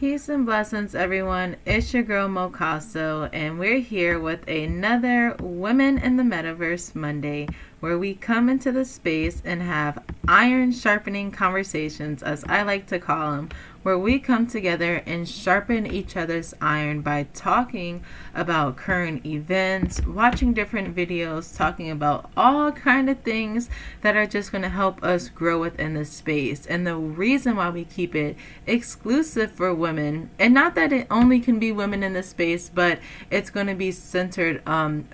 Peace and blessings, everyone. It's your girl Mocaso, and we're here with another Women in the Metaverse Monday, where we come into the space and have iron sharpening conversations, as I like to call them, where we come together and sharpen each other's iron by talking about current events, watching different videos, talking about all kind of things that are just going to help us grow within the space. And the reason why we keep it exclusive for women, and not that it only can be women in the space, but it's going to be centered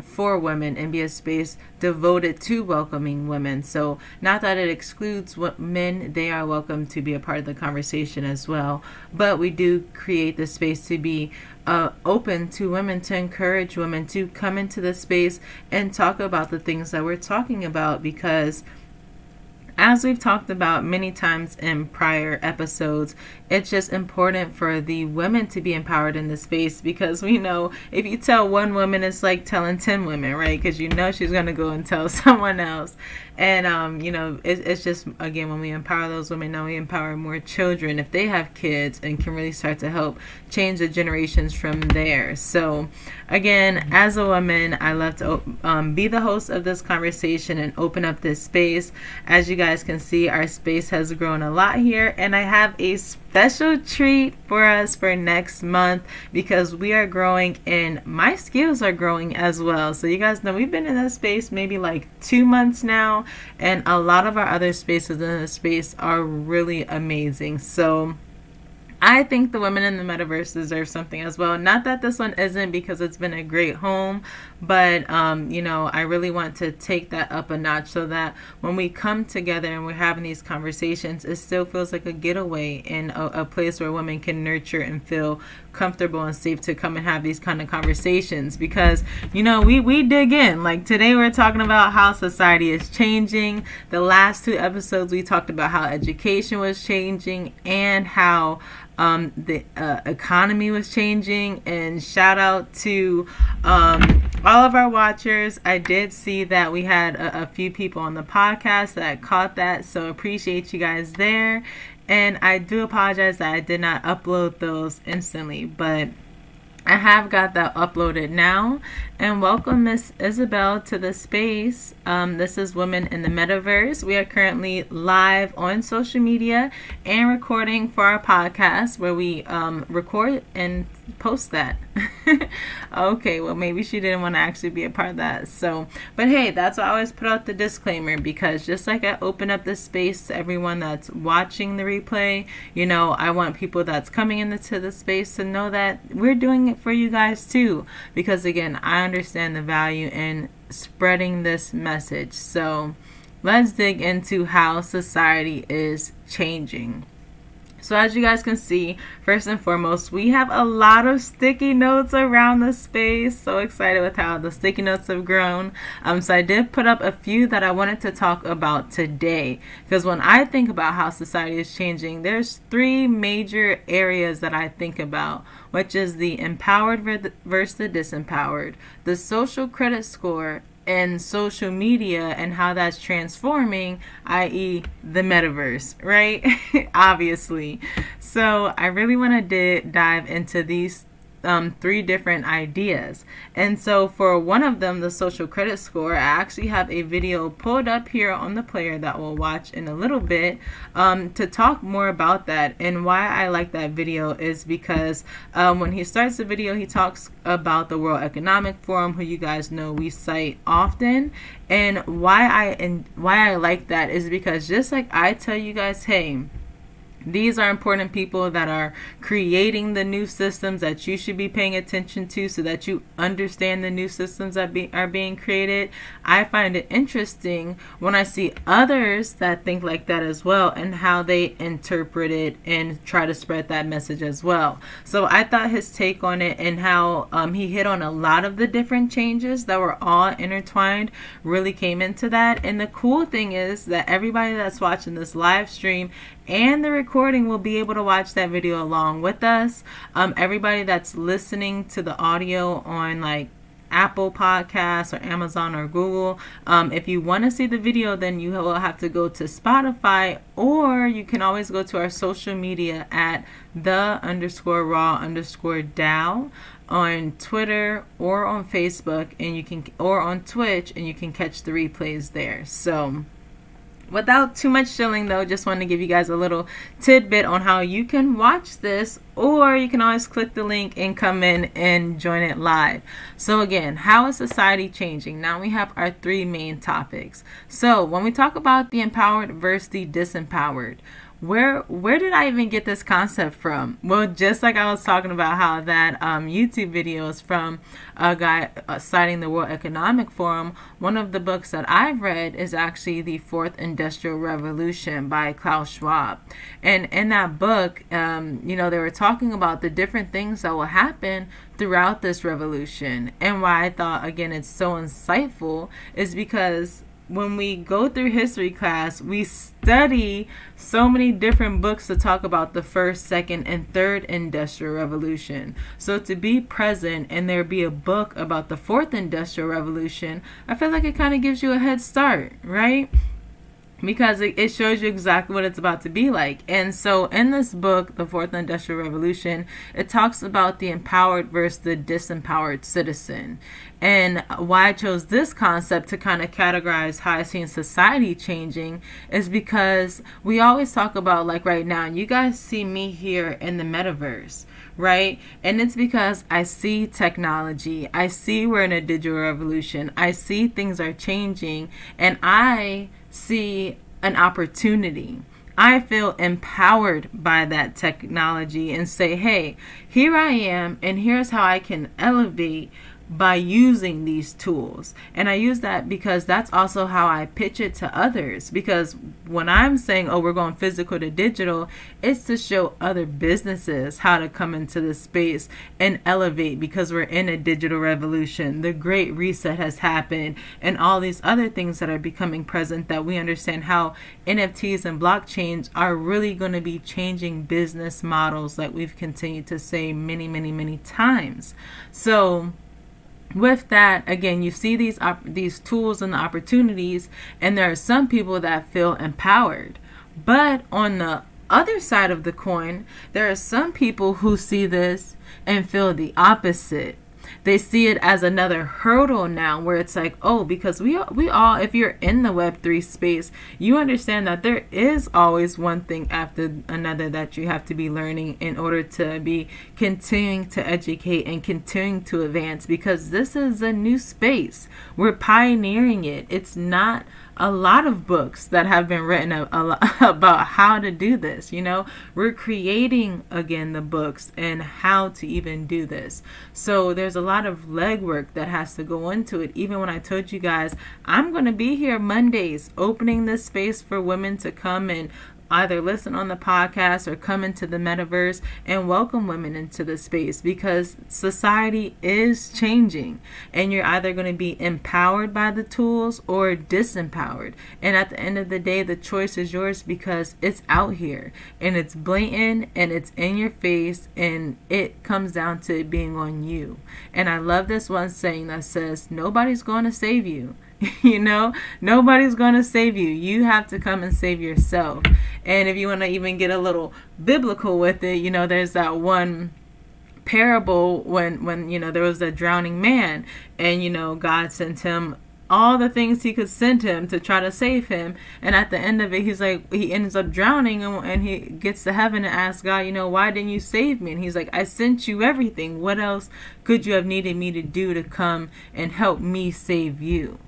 for women and be a space devoted to welcoming women. So not that it excludes men, they are welcome to be a part of the conversation as well, but we do create the space to be open to women, to encourage women to come into the space and talk about the things that we're talking about, because as we've talked about many times in prior episodes, it's just important for the women to be empowered in the space, because we know if you tell one woman, it's like telling 10 women, right? Because you know she's going to go and tell someone else. And, it's just, again, when we empower those women, now we empower more children if they have kids and can really start to help change the generations from there. So, again, as a woman, I love to be the host of this conversation and open up this space. As you guys can see, our space has grown a lot here, and I have a special treat for us for next month, because we are growing and my skills are growing as well. So you guys know we've been in that space maybe like 2 months now, and a lot of our other spaces in the space are really amazing. So I think the women in the metaverse deserve something as well. Not that this one isn't, because it's been a great home, but I really want to take that up a notch, so that when we come together and we're having these conversations, it still feels like a getaway in a place where women can nurture and feel comfortable and safe to come and have these kind of conversations. Because we dig in. Like today we're talking about how society is changing. The last 2 episodes we talked about how education was changing and how the economy was changing. And shout out to all of our watchers. I did see that we had a few people on the podcast that caught that, so appreciate you guys there. And I do apologize that I did not upload those instantly, but I have got that uploaded now. And welcome Miss Isabel to the space. This is Women in the Metaverse. We are currently live on social media and recording for our podcast, where we record and post that. Okay, well, maybe she didn't want to actually be a part of that. So, but hey, that's why I always put out the disclaimer, because just like I open up the space to everyone that's watching the replay, I want people that's coming into the space to know that we're doing it for you guys too, because again, I understand the value in spreading this message. So let's dig into how society is changing. So as you guys can see, first and foremost, we have a lot of sticky notes around the space. So excited with how the sticky notes have grown. So I did put up a few that I wanted to talk about today, because when I think about how society is changing, there's 3 major areas that I think about, which is the empowered versus the disempowered, the social credit score, and social media and how that's transforming, i.e. the metaverse, right? Obviously. So I really want to dive into these 3 different ideas. And so for one of them, the social credit score, I actually have a video pulled up here on the player that we'll watch in a little bit to talk more about that. And why I like that video is because when he starts the video, he talks about the World Economic Forum, who you guys know we cite often. And why I like that is because just like I tell you guys, hey, these are important people that are creating the new systems that you should be paying attention to, so that you understand the new systems that are being created. I find it interesting when I see others that think like that as well, and how they interpret it and try to spread that message as well. So I thought his take on it and how he hit on a lot of the different changes that were all intertwined really came into that. And the cool thing is that everybody that's watching this live stream and the recording will be able to watch that video along with us. Everybody that's listening to the audio on like Apple Podcasts or Amazon or Google. If you want to see the video, then you will have to go to Spotify, or you can always go to our social media at the_raw_Dow on Twitter or on Facebook, and you can, or on Twitch, and you can catch the replays there. So without too much shilling though, just want to give you guys a little tidbit on how you can watch this, or you can always click the link and come in and join it live. So again, how is society changing? Now we have our three main topics. So when we talk about the empowered versus the disempowered, where did I even get this concept from? Well, just like I was talking about how that YouTube video is from a guy citing the World Economic Forum, one of the books that I've read is actually The Fourth Industrial Revolution by Klaus Schwab. And in that book, they were talking about the different things that will happen throughout this revolution. And why I thought, again, it's so insightful is because when we go through history class, we study so many different books to talk about the first, second, and third industrial revolution. So to be present and there be a book about the fourth industrial revolution, I feel like it kind of gives you a head start, right? Because it shows you exactly what it's about to be like. And so in this book, The Fourth Industrial Revolution, it talks about the empowered versus the disempowered citizen. And why I chose this concept to kind of categorize how I've seen society changing is because we always talk about, like right now, you guys see me here in the metaverse, right? And it's because I see technology. I see we're in a digital revolution. I see things are changing, and I see an opportunity. I feel empowered by that technology and say, hey, here I am, and here's how I can elevate by using these tools. And I use that because that's also how I pitch it to others. Because when I'm saying, oh, we're going physical to digital, it's to show other businesses how to come into this space and elevate, because we're in a digital revolution. The great reset has happened, and all these other things that are becoming present, that we understand how NFTs and blockchains are really going to be changing business models, like we've continued to say many, many, many times. So with that, again, you see these tools and the opportunities, and there are some people that feel empowered. But on the other side of the coin, there are some people who see this and feel the opposite. They see it as another hurdle now, where it's like, oh, because we all, if you're in the Web3 space, you understand that there is always one thing after another that you have to be learning in order to be continuing to educate and continuing to advance, because this is a new space. We're pioneering it. It's not a lot of books that have been written about how to do this. We're creating, again, the books and how to even do this. So there's a lot of legwork that has to go into it. Even when I told you guys, I'm going to be here Mondays opening this space for women to come and either listen on the podcast or come into the metaverse and welcome women into the space, because society is changing, and you're either going to be empowered by the tools or disempowered. And at the end of the day, the choice is yours, because it's out here and it's blatant and it's in your face, and it comes down to it being on you. And I love this one saying that says, nobody's going to save you. Nobody's going to save you. You have to come and save yourself. And if you want to even get a little biblical with it, there's that one parable when there was a drowning man, and God sent him all the things he could send him to try to save him. And at the end of it, he ends up drowning, and he gets to heaven and asks God, why didn't you save me? And he's like, I sent you everything. What else could you have needed me to do to come and help me save you?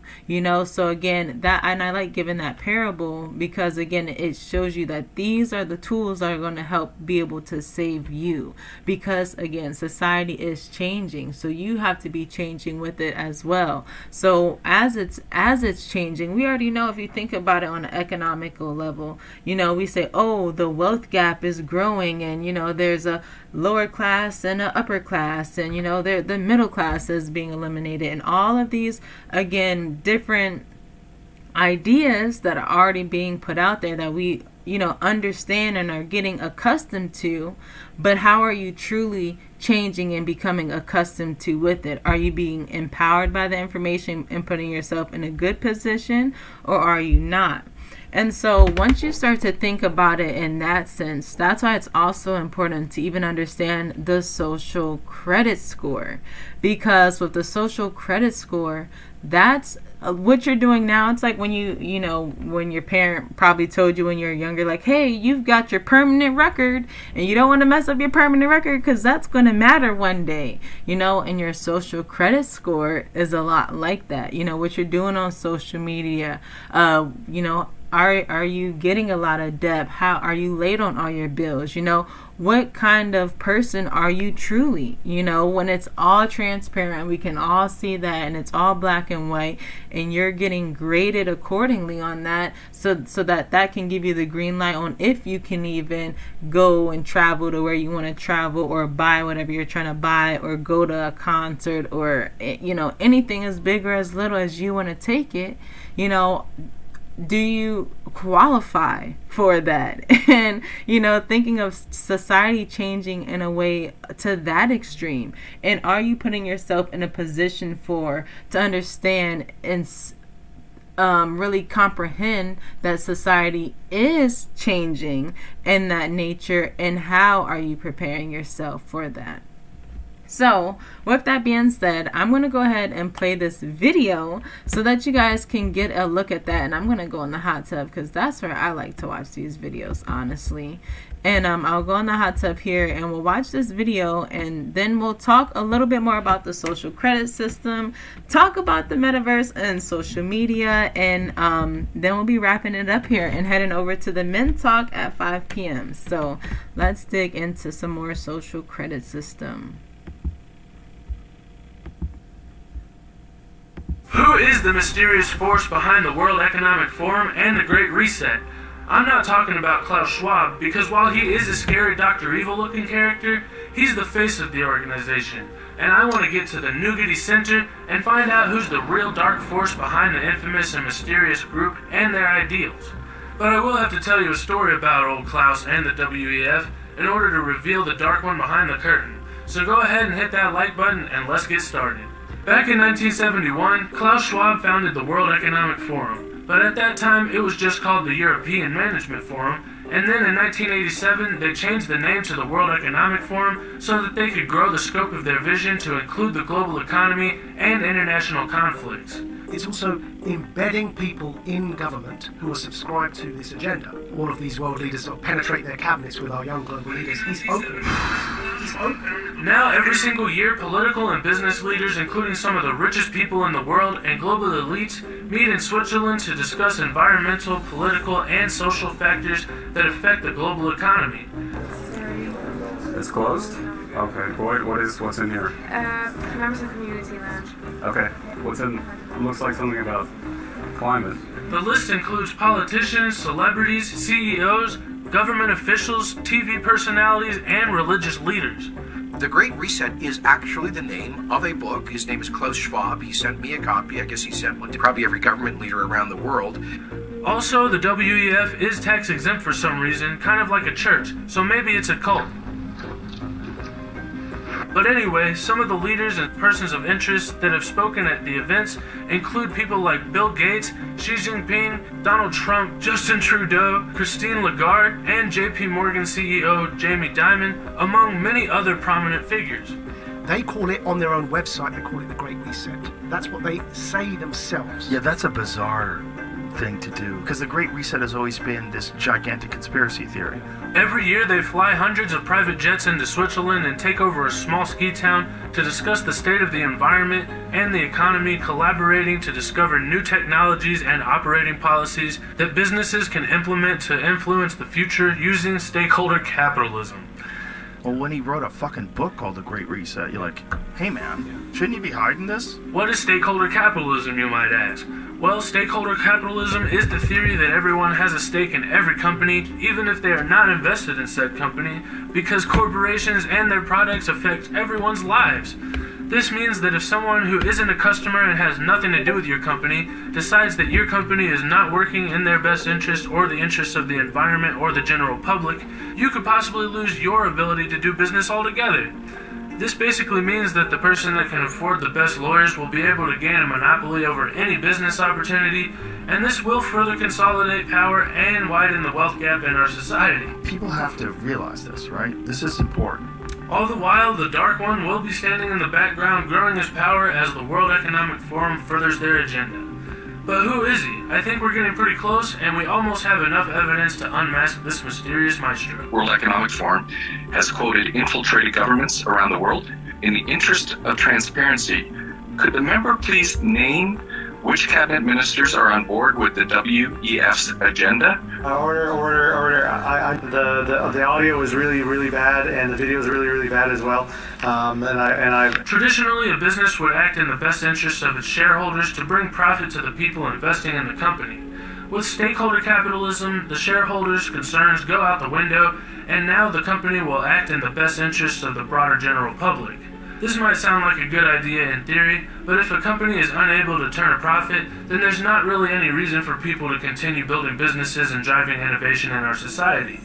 So again, and I like giving that parable because, again, it shows you that these are the tools that are going to help be able to save you, because, again, society is changing, so you have to be changing with it as well. So as it's changing, we already know, if you think about it on an economical level, we say, oh, the wealth gap is growing, and there's a lower class and an upper class, and the middle class is being eliminated, and all of these, again, different ideas that are already being put out there that we understand and are getting accustomed to. But how are you truly changing and becoming accustomed to with it? Are you being empowered by the information and putting yourself in a good position, or are you not? And so once you start to think about it in that sense, that's why it's also important to even understand the social credit score. Because with the social credit score, that's what you're doing now. It's like when when your parent probably told you when you're younger, like, hey, you've got your permanent record and you don't want to mess up your permanent record because that's going to matter one day, and your social credit score is a lot like that. What you're doing on social media, Are you getting a lot of debt? How are you late on all your bills? What kind of person are you truly? When it's all transparent, we can all see that, and it's all black and white, and you're getting graded accordingly on that, so that can give you the green light on if you can even go and travel to where you want to travel, or buy whatever you're trying to buy, or go to a concert, or anything as big or as little as you want to take it. Do you qualify for that? And, thinking of society changing in a way to that extreme. And are you putting yourself in a position to understand and really comprehend that society is changing in that nature? And how are you preparing yourself for that? So, with that being said, I'm going to go ahead and play this video so that you guys can get a look at that. And I'm going to go in the hot tub because that's where I like to watch these videos, honestly. And I'll go in the hot tub here and we'll watch this video, and then we'll talk a little bit more about the social credit system, talk about the metaverse and social media, and then we'll be wrapping it up here and heading over to the Men Talk at 5 p.m. So, let's dig into some more social credit system. Who is the mysterious force behind the World Economic Forum and the Great Reset? I'm not talking about Klaus Schwab, because while he is a scary Dr. Evil looking character, he's the face of the organization. And I want to get to the nougaty center and find out who's the real dark force behind the infamous and mysterious group and their ideals. But I will have to tell you a story about old Klaus and the WEF in order to reveal the dark one behind the curtain. So go ahead and hit that like button and let's get started. Back in 1971, Klaus Schwab founded the World Economic Forum, but at that time it was just called the European Management Forum, and then in 1987 they changed the name to the World Economic Forum so that they could grow the scope of their vision to include the global economy and international conflicts. It's also embedding people in government who are subscribed to this agenda. All of these world leaders sort of penetrate their cabinets with our young global leaders. He's open. Now, every single year, political and business leaders, including some of the richest people in the world and global elites, meet in Switzerland to discuss environmental, political, and social factors that affect the global economy. It's closed? Okay, Boyd, what's in here? Members of Community Lounge. Okay, what's in, looks like something about climate. The list includes politicians, celebrities, CEOs, government officials, TV personalities, and religious leaders. The Great Reset is actually the name of a book. His name is Klaus Schwab. He sent me a copy. I guess he sent one to probably every government leader around the world. Also, the WEF is tax exempt for some reason, kind of like a church, so maybe it's a cult. But anyway, some of the leaders and persons of interest that have spoken at the events include people like Bill Gates, Xi Jinping, Donald Trump, Justin Trudeau, Christine Lagarde, and JP Morgan CEO Jamie Dimon, among many other prominent figures. They call it on their own website, they call it the Great Reset. That's what they say themselves. Yeah, that's a bizarre thing to do, because the Great Reset has always been this gigantic conspiracy theory. Every year they fly hundreds of private jets into Switzerland and take over a small ski town to discuss the state of the environment and the economy, collaborating to discover new technologies and operating policies that businesses can implement to influence the future using stakeholder capitalism. Well, when he wrote a fucking book called The Great Reset, you're like, hey man, shouldn't you be hiding this? What is stakeholder capitalism, you might ask? Well, stakeholder capitalism is the theory that everyone has a stake in every company, even if they are not invested in said company, because corporations and their products affect everyone's lives. This means that if someone who isn't a customer and has nothing to do with your company decides that your company is not working in their best interest or the interests of the environment or the general public, you could possibly lose your ability to do business altogether. This basically means that the person that can afford the best lawyers will be able to gain a monopoly over any business opportunity, and this will further consolidate power and widen the wealth gap in our society. People have to realize this, right? This is important. All the while, the Dark One will be standing in the background, growing his power as the World Economic Forum furthers their agenda. But who is he? I think we're getting pretty close, and we almost have enough evidence to unmask this mysterious maestro. World Economic Forum has quoted infiltrated governments around the world. In the interest of transparency, could the member please name which cabinet ministers are on board with the WEF's agenda? Order. The audio was really bad, and the video was really bad as well. Traditionally, a business would act in the best interest of its shareholders to bring profit to the people investing in the company. With stakeholder capitalism, the shareholders' concerns go out the window, and now the company will act in the best interest of the broader general public. This might sound like a good idea in theory, but if a company is unable to turn a profit, then there's not really any reason for people to continue building businesses and driving innovation in our society.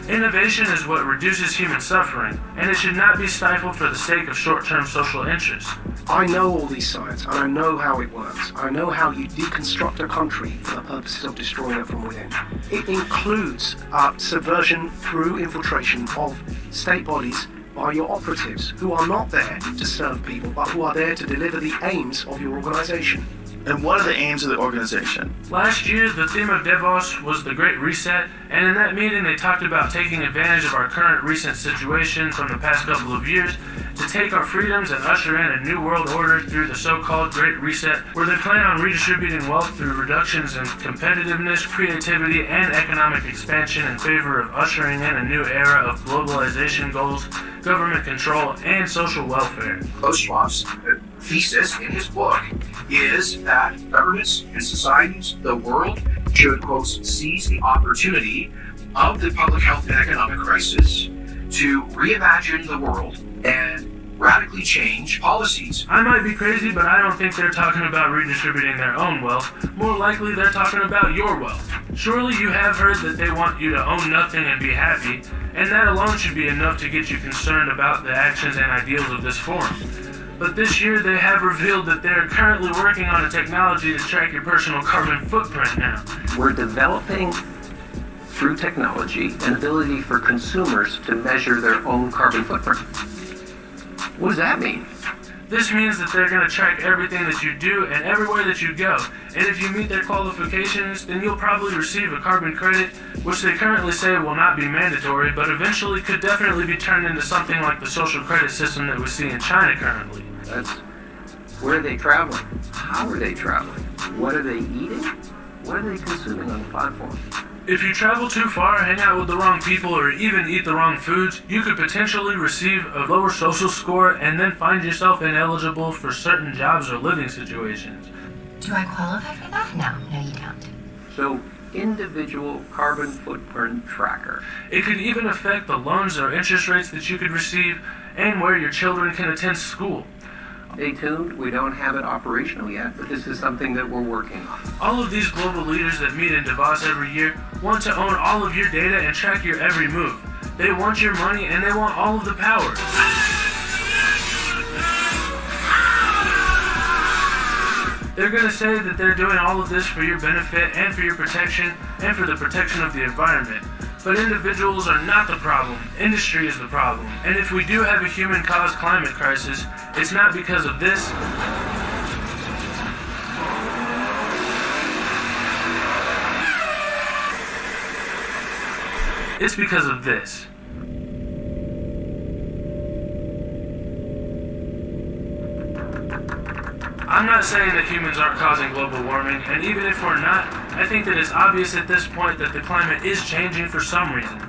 Innovation is what reduces human suffering, and it should not be stifled for the sake of short-term social interest. I know all these sides, and I know how it works. I know how you deconstruct a country for the purposes of destroying it from within. It includes subversion through infiltration of state bodies by your operatives, who are not there to serve people, but who are there to deliver the aims of your organization. And what are the aims of the organization? Last year, the theme of Davos was the Great Reset, and in that meeting they talked about taking advantage of our current recent situation from the past couple of years to take our freedoms and usher in a new world order through the so-called Great Reset, where they plan on redistributing wealth through reductions in competitiveness, creativity, and economic expansion in favor of ushering in a new era of globalization goals, government control, and social welfare. Klaus Schwab's thesis in his book is that governments and societies, the world, should, quote, seize the opportunity of the public health and economic crisis to reimagine the world and radically change policies. I might be crazy, but I don't think they're talking about redistributing their own wealth. More likely, they're talking about your wealth. Surely you have heard that they want you to own nothing and be happy, and that alone should be enough to get you concerned about the actions and ideals of this forum. But this year, they have revealed that they're currently working on a technology to track your personal carbon footprint now. We're developing, through technology, an ability for consumers to measure their own carbon footprint. What does that mean? This means that they're going to track everything that you do and everywhere that you go. And if you meet their qualifications, then you'll probably receive a carbon credit, which they currently say will not be mandatory, but eventually could definitely be turned into something like the social credit system that we see in China currently. Where are they traveling? How are they traveling? What are they eating? What are they consuming on the platform? If you travel too far, hang out with the wrong people, or even eat the wrong foods, you could potentially receive a lower social score and then find yourself ineligible for certain jobs or living situations. Do I qualify for that? No, you don't. So, individual carbon footprint tracker. It could even affect the loans or interest rates that you could receive and where your children can attend school. Stay tuned. We don't have it operational yet, but this is something that we're working on. All of these global leaders that meet in Davos every year want to own all of your data and track your every move. They want your money and they want all of the power. They're going to say that they're doing all of this for your benefit and for your protection and for the protection of the environment. But individuals are not the problem. Industry is the problem. And if we do have a human-caused climate crisis, it's not because of this. It's because of this. I'm not saying that humans aren't causing global warming, and even if we're not, I think that it's obvious at this point that the climate is changing for some reason.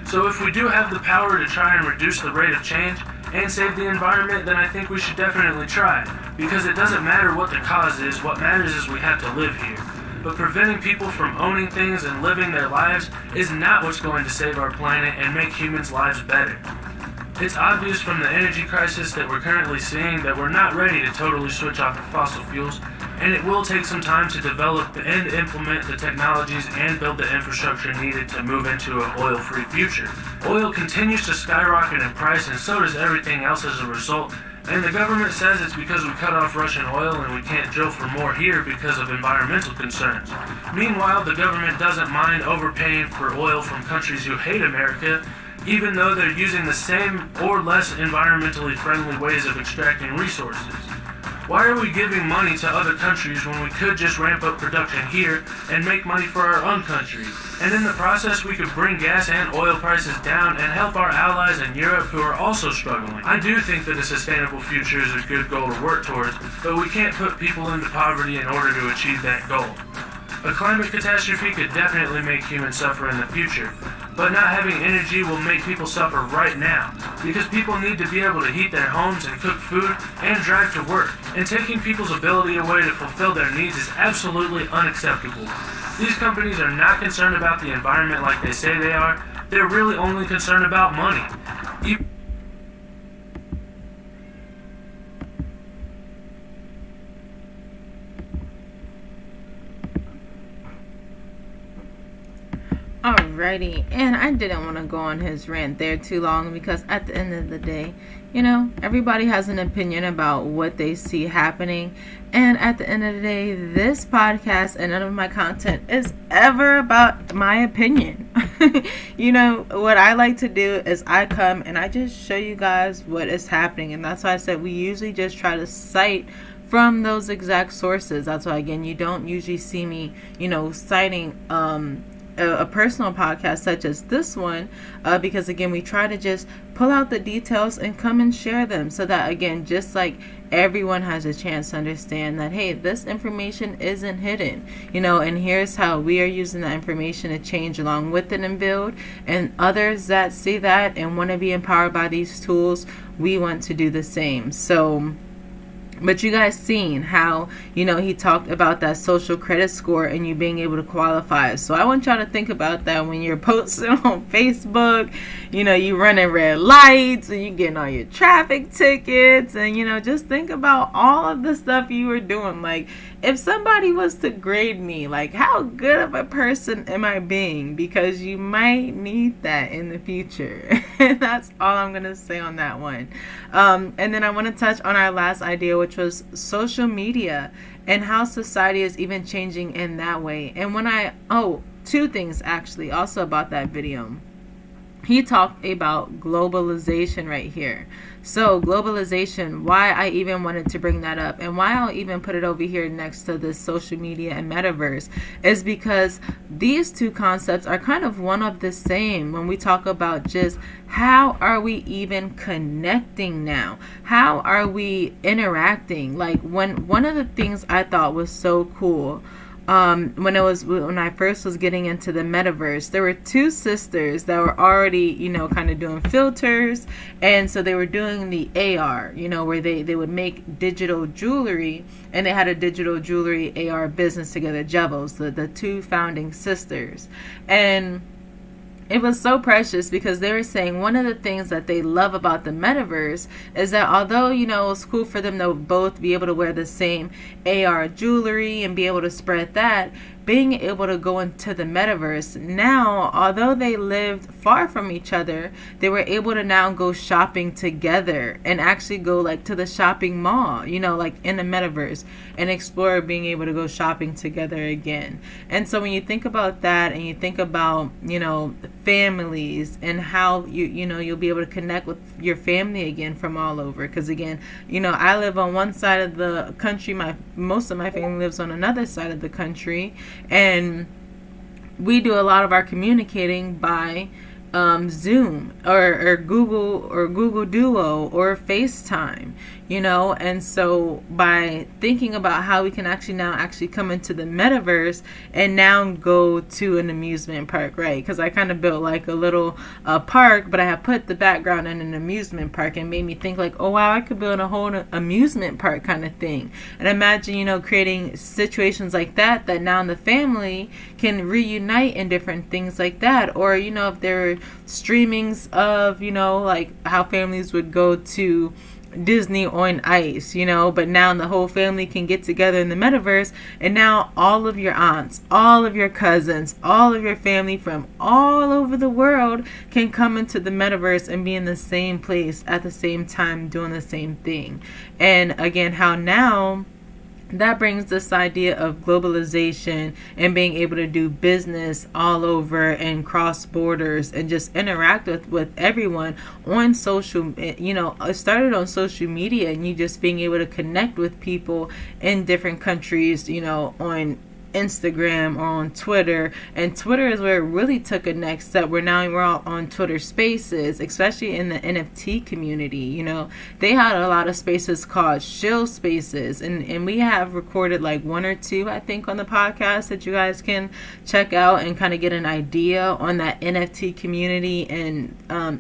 So if we do have the power to try and reduce the rate of change and save the environment, then I think we should definitely try. Because it doesn't matter what the cause is, what matters is we have to live here. But preventing people from owning things and living their lives is not what's going to save our planet and make humans' lives better. It's obvious from the energy crisis that we're currently seeing that we're not ready to totally switch off of fossil fuels, and it will take some time to develop and implement the technologies and build the infrastructure needed to move into an oil-free future. Oil continues to skyrocket in price, and so does everything else as a result. And the government says it's because we cut off Russian oil and we can't drill for more here because of environmental concerns. Meanwhile, the government doesn't mind overpaying for oil from countries who hate America, even though they're using the same or less environmentally friendly ways of extracting resources. Why are we giving money to other countries when we could just ramp up production here and make money for our own country? And in the process, we could bring gas and oil prices down and help our allies in Europe who are also struggling. I do think that a sustainable future is a good goal to work towards, but we can't put people into poverty in order to achieve that goal. A climate catastrophe could definitely make humans suffer in the future, but not having energy will make people suffer right now, because people need to be able to heat their homes and cook food and drive to work, and taking people's ability away to fulfill their needs is absolutely unacceptable. These companies are not concerned about the environment like they say they are. They're really only concerned about money. Alrighty, and I didn't want to go on his rant there too long because at the end of the day, you know, everybody has an opinion about what they see happening, and at the end of the day, this podcast and none of my content is ever about my opinion. You know, what I like to do is I come and I just show you guys what is happening, and that's why I said we usually just try to cite from those exact sources. That's why, again, you don't usually see me, you know, citing a personal podcast such as this one, because again, we try to just pull out the details and come and share them so that, again, just like everyone has a chance to understand that, hey, this information isn't hidden, you know, and here's how we are using that information to change along with it and build. And others that see that and want to be empowered by these tools, we want to do the same. So, but you guys seen how, you know, he talked about that social credit score and you being able to qualify. So I want y'all to think about that when you're posting on Facebook. You know, you running red lights and you getting all your traffic tickets, and, you know, just think about all of the stuff you were doing. Like, if somebody was to grade me, like, how good of a person am I being? Because you might need that in the future. And that's all I'm going to say on that one. And then I want to touch on our last idea, which was social media and how society is even changing in that way. And when two things actually also about that video. He talked about globalization right here. So globalization, why I even wanted to bring that up and why I'll even put it over here next to this social media and metaverse is because these two concepts are kind of one of the same when we talk about just how are we even connecting now? How are we interacting? Like, when one of the things I thought was so cool, when I first was getting into the metaverse, there were two sisters that were already, you know, kind of doing filters, and so they were doing the AR, you know, where they would make digital jewelry, and they had a digital jewelry AR business together, Jevels, the two founding sisters. And it was so precious because they were saying one of the things that they love about the metaverse is that although, you know, it's cool for them to both be able to wear the same AR jewelry and be able to spread that, being able to go into the metaverse now, although they lived far from each other, they were able to now go shopping together and actually go like to the shopping mall, you know, like in the metaverse, and explore being able to go shopping together again. And so when you think about that and you think about, you know, families and how you know you'll be able to connect with your family again from all over, because again, you know, I live on one side of the country, most of my family lives on another side of the country, and we do a lot of our communicating by Zoom or Google Duo or FaceTime, you know. And so by thinking about how we can actually come into the metaverse and now go to an amusement park, right? Because I kind of built like a little park, but I have put the background in an amusement park, and made me think like, oh wow, I could build a whole amusement park kind of thing. And imagine, you know, creating situations like that now the family can reunite in different things like that. Or, you know, if there are streamings of, you know, like how families would go to Disney on Ice, you know, but now the whole family can get together in the metaverse, and now all of your aunts, all of your cousins, all of your family from all over the world can come into the metaverse and be in the same place at the same time doing the same thing. And again, how now that brings this idea of globalization and being able to do business all over and cross borders and just interact with everyone on social, you know, it started on social media, and you just being able to connect with people in different countries, you know, on Instagram or on Twitter. And Twitter is where it really took a next step, where now we're all on Twitter Spaces, especially in the NFT community. You know, they had a lot of spaces called shill spaces, and we have recorded like 1 or 2, I think, on the podcast that you guys can check out and kind of get an idea on that NFT community and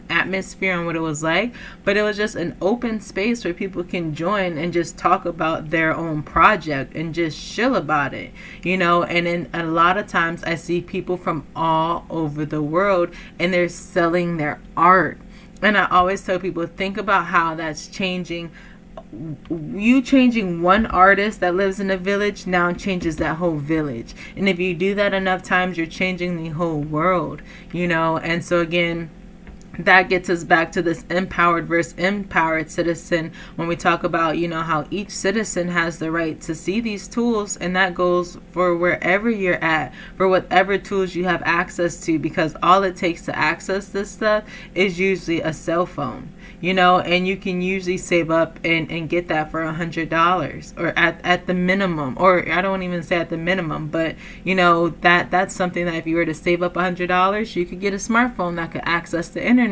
atmosphere and what it was like. But it was just an open space where people can join and just talk about their own project and just chill about it, you know. And then a lot of times I see people from all over the world, and they're selling their art. And I always tell people, think about how that's changing. You changing one artist that lives in a village now changes that whole village. And if you do that enough times, you're changing the whole world, you know. And so again, that gets us back to this empowered versus empowered citizen when we talk about, you know, how each citizen has the right to see these tools, and that goes for wherever you're at, for whatever tools you have access to, because all it takes to access this stuff is usually a cell phone, you know. And you can usually save up and get that for $100 or at the minimum, or I don't even say at the minimum, but you know, that's something that if you were to save up $100, you could get a smartphone that could access the internet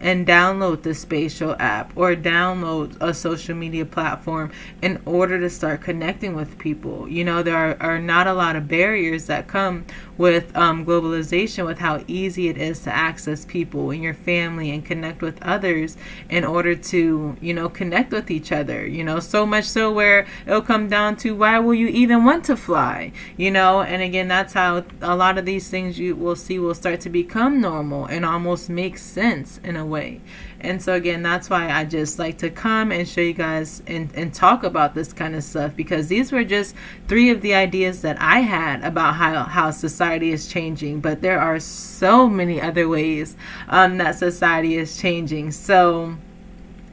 and download the spatial app or download a social media platform in order to start connecting with people. You know, there are not a lot of barriers that come with globalization, with how easy it is to access people in your family and connect with others in order to, you know, connect with each other, you know, so much so where it'll come down to, why will you even want to fly, you know. And again, that's how a lot of these things you will see will start to become normal and almost make sense in a way. And so again, that's why I just like to come and show you guys and talk about this kind of stuff, because these were just 3 of the ideas that I had about how society is changing. But there are so many other ways that society is changing. So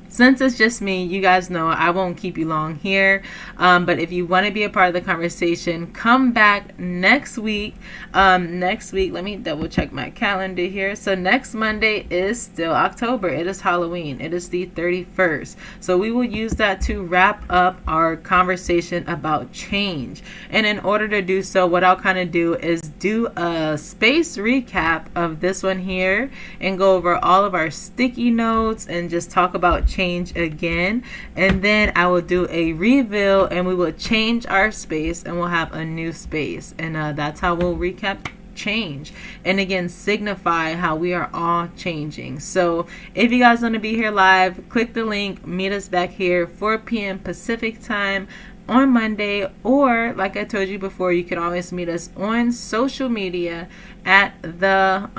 since it's just me, you guys know I won't keep you long here. But if you want to be a part of the conversation, come back next week. Next week, let me double check my calendar here. So next Monday is still October. It is Halloween. It is the 31st. So we will use that to wrap up our conversation about change. And in order to do so, what I'll kind of do is do a space recap of this one here and go over all of our sticky notes and just talk about change again. And then I will do a reveal, and we will change our space, and we'll have a new space. And that's how we'll recap change, and again signify how we are all changing. So if you guys want to be here live, click the link, meet us back here 4 p.m. Pacific time on Monday, or like I told you before, you can always meet us on social media at _raw_DAO.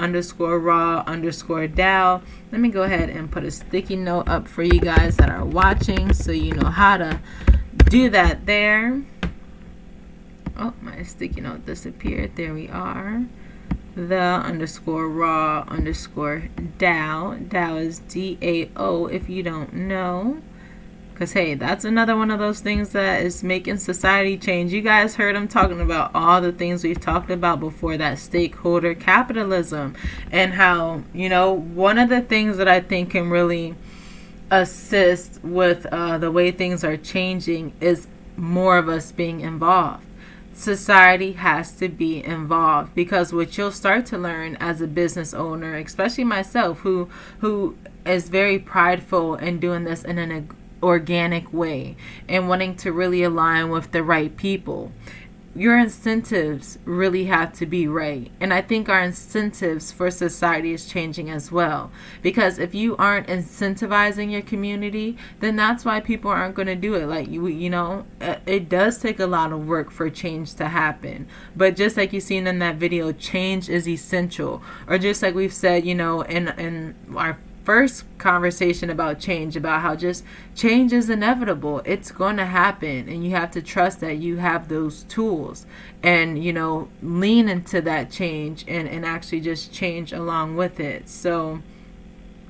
Let me go ahead and put a sticky note up for you guys that are watching, so you know how to do that there. Oh, my sticky note disappeared. There we are. _raw_DAO. DAO is DAO if you don't know. Because, hey, that's another one of those things that is making society change. You guys heard him talking about all the things we've talked about before, that stakeholder capitalism, and how, you know, one of the things that I think can really assist with the way things are changing is more of us being involved. Society has to be involved, because what you'll start to learn as a business owner, especially myself, who is very prideful in doing this in an organic way and wanting to really align with the right people, your incentives really have to be right. And I think our incentives for society is changing as well, because if you aren't incentivizing your community, then that's why people aren't going to do it. Like you know, it does take a lot of work for change to happen, but just like you've seen in that video, change is essential. Or just like we've said, you know, in our first conversation about change, about how just change is inevitable. It's going to happen, and you have to trust that you have those tools and, lean into that change and actually just change along with it. So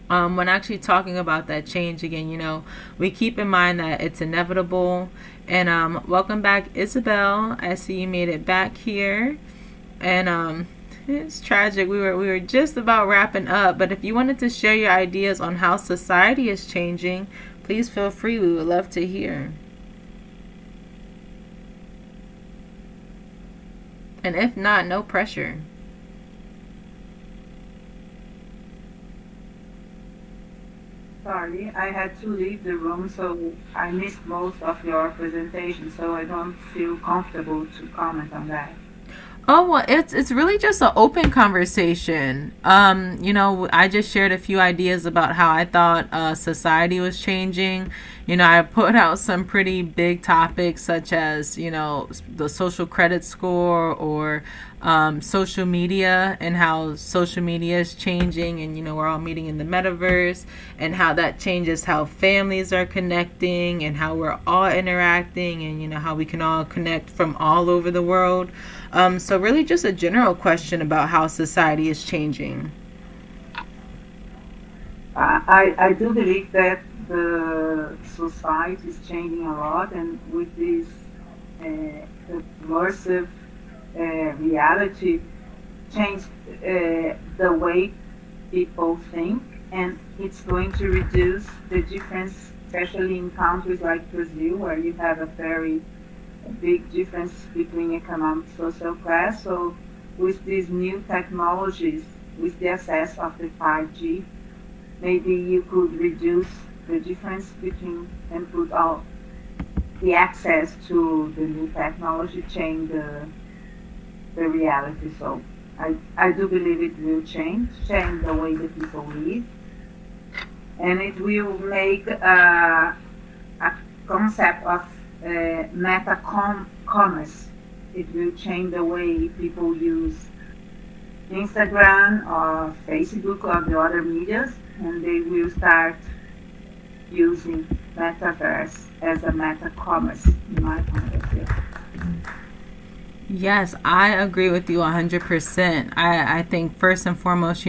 when actually talking about that change again, we keep in mind that it's inevitable. And welcome back, Isabel. I see you made it back here. And it's tragic. We were just about wrapping up, but if you wanted to share your ideas on how society is changing, please feel free. We would love to hear. And if not, no pressure. Sorry, I had to leave the room, so I missed most of your presentation, so I don't feel comfortable to comment on that. Oh, well, it's really just an open conversation. I just shared a few ideas about how I thought society was changing. I put out some pretty big topics such as, the social credit score or social media and how social media is changing. And, we're all meeting in the metaverse and how that changes how families are connecting and how we're all interacting and, how we can all connect from all over the world. So really just a general question about how society is changing. I do believe that the society is changing a lot, and with this immersive reality change the way people think, and it's going to reduce the difference, especially in countries like Brazil, where you have a very big difference between economic social class. So with these new technologies, with the access of the 5G, maybe you could reduce the difference between and put all the access to the new technology change the reality. So I do believe it will change the way that people live, and it will make a concept of meta-commerce. It will change the way people use Instagram or Facebook or the other medias, and they will start using Metaverse as a meta-commerce, in my point of view. Yes, I agree with you 100%. I think first and foremost,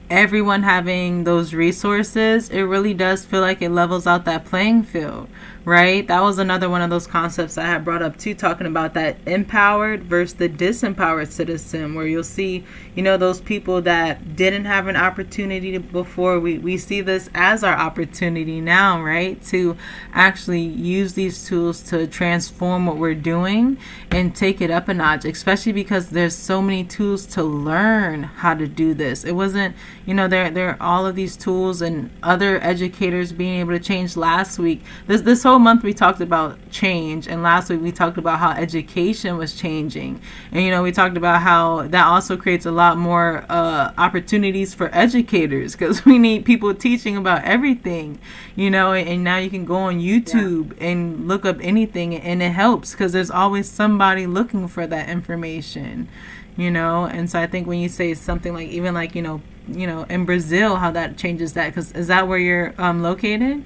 everyone having those resources, it really does feel like it levels out that playing field, right? That was another one of those concepts I had brought up too, talking about that empowered versus the disempowered citizen, where you'll see, those people that didn't have an opportunity before. We see this as our opportunity now, right? To actually use these tools to transform what we're doing and take it up a notch, especially because there's so many tools to learn how to do this. It wasn't, there are all of these tools and other educators being able to change. Last week, this whole month we talked about change, and last week we talked about how education was changing, and we talked about how that also creates a lot more opportunities for educators, because we need people teaching about everything, and now you can go on YouTube and look up anything, and it helps because there's always somebody looking for that information, and so I think when you say something like, even like, in Brazil, how that changes that, because is that where you're located?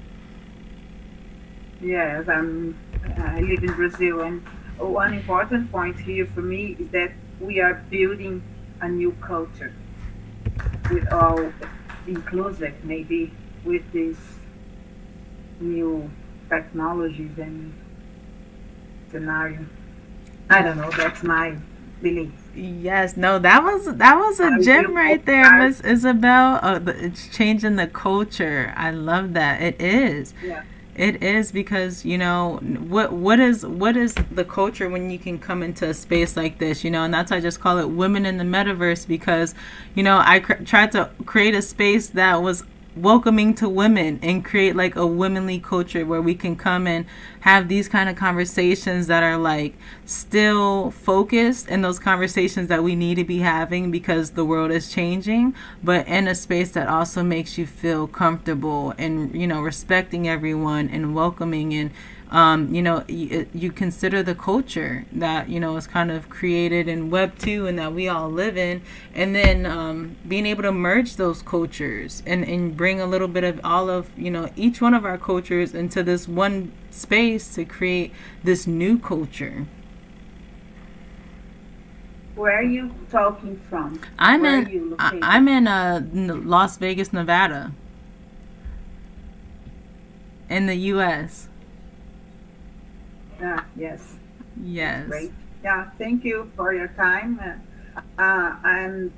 Yes, I live in Brazil, and one important point here for me is that we are building a new culture with all inclusive, maybe with these new technologies and scenario. I don't know, that's my belief. Yes, no, that was a gem right there, Miss Isabel. It's changing the culture. I love that. It is. Yeah. It is, because what is the culture when you can come into a space like this, and that's why I just call it Women in the Metaverse, because I tried to create a space that was welcoming to women and create like a womanly culture where we can come and have these kind of conversations that are like still focused, and those conversations that we need to be having because the world is changing, but in a space that also makes you feel comfortable and respecting everyone and welcoming and you consider the culture that, is kind of created in Web 2 and that we all live in, and then being able to merge those cultures and bring a little bit of all of, each one of our cultures into this one space to create this new culture. Where are you talking from? I'm in Las Vegas, Nevada, in the U.S. Yes. Yes. Great. Yeah. Thank you for your time. I'm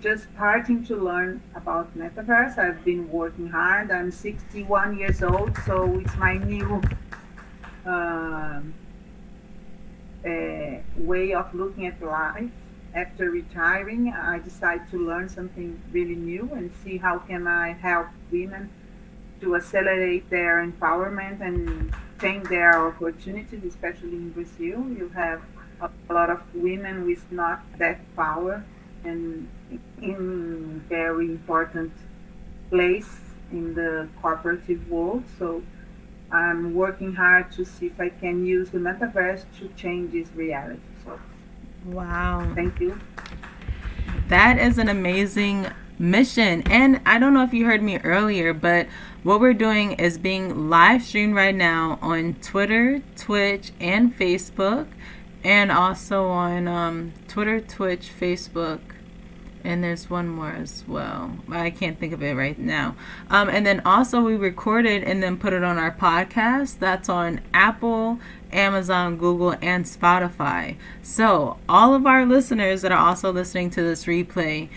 just starting to learn about Metaverse. I've been working hard. I'm 61 years old, so it's my new way of looking at life. After retiring, I decided to learn something really new and see how can I help women to accelerate their empowerment and change their opportunities, especially in Brazil. You have a lot of women with not that power and in very important place in the cooperative world. So I'm working hard to see if I can use the Metaverse to change this reality. So, wow. Thank you. That is an amazing mission. And I don't know if you heard me earlier, but what we're doing is being live streamed right now on Twitter, Twitch, and Facebook, and also on Twitter, Twitch, Facebook, and there's one more as well. I can't think of it right now. And then also we recorded and then put it on our podcast. That's on Apple, Amazon, Google, and Spotify. So all of our listeners that are also listening to this replay,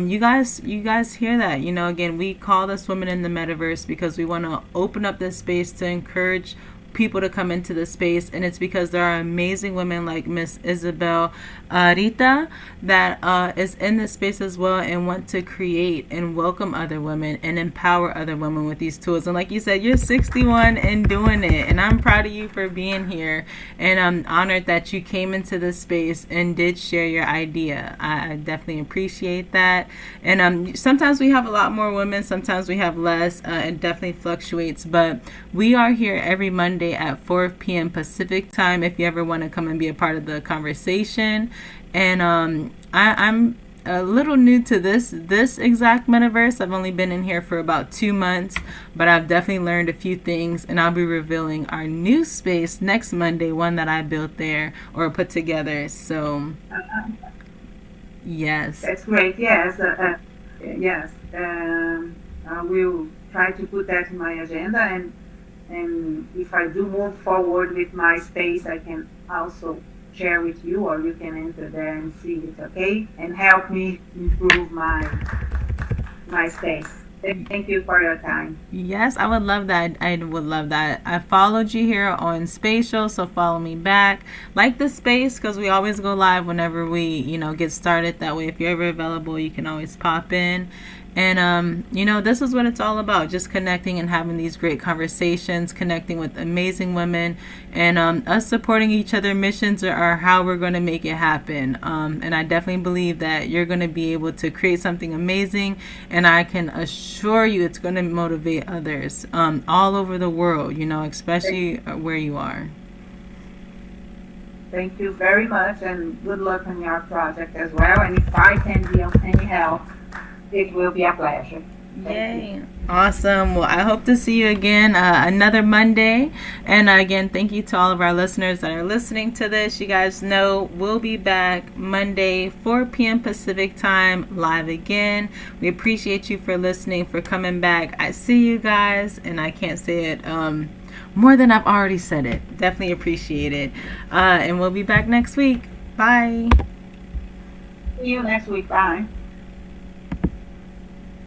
you guys hear that? Again, we call this Women in the Metaverse because we want to open up this space to encourage people to come into the space, and it's because there are amazing women like Miss Isabel Rita that is in this space as well and want to create and welcome other women and empower other women with these tools. And like you said, you're 61 and doing it, and I'm proud of you for being here, and I'm honored that you came into this space and did share your idea. I definitely appreciate that. And sometimes we have a lot more women, sometimes we have less. It definitely fluctuates, but we are here every Monday at 4 p.m. Pacific time if you ever want to come and be a part of the conversation. And I'm a little new to this exact Metaverse. I've only been in here for about 2 months, but I've definitely learned a few things, and I'll be revealing our new space next Monday, one that I built there or put together. So yes, that's great. Yes, yes. I will try to put that in my agenda, and if I do move forward with my space, I can also share with you, or you can enter there and see it, okay? And help me improve my space. Thank you for your time. Yes, I would love that. I would love that. I followed you here on Spatial, so follow me back. Like the space, because we always go live whenever we, get started. That way, if you're ever available, you can always pop in. And, this is what it's all about, just connecting and having these great conversations, connecting with amazing women, and us supporting each other. Missions are how we're going to make it happen. And I definitely believe that you're going to be able to create something amazing, and I can assure you it's going to motivate others all over the world, especially where you are. Thank you very much, and good luck on your project as well. And if I can be of any help, it will be a pleasure. Yay. Awesome. Well, I hope to see you again another Monday. And again, thank you to all of our listeners that are listening to this. You guys know we'll be back Monday, 4 p.m. Pacific time, live again. We appreciate you for listening, for coming back. I see you guys, and I can't say it more than I've already said it. Definitely appreciate it. And we'll be back next week. Bye. See you next week. Bye.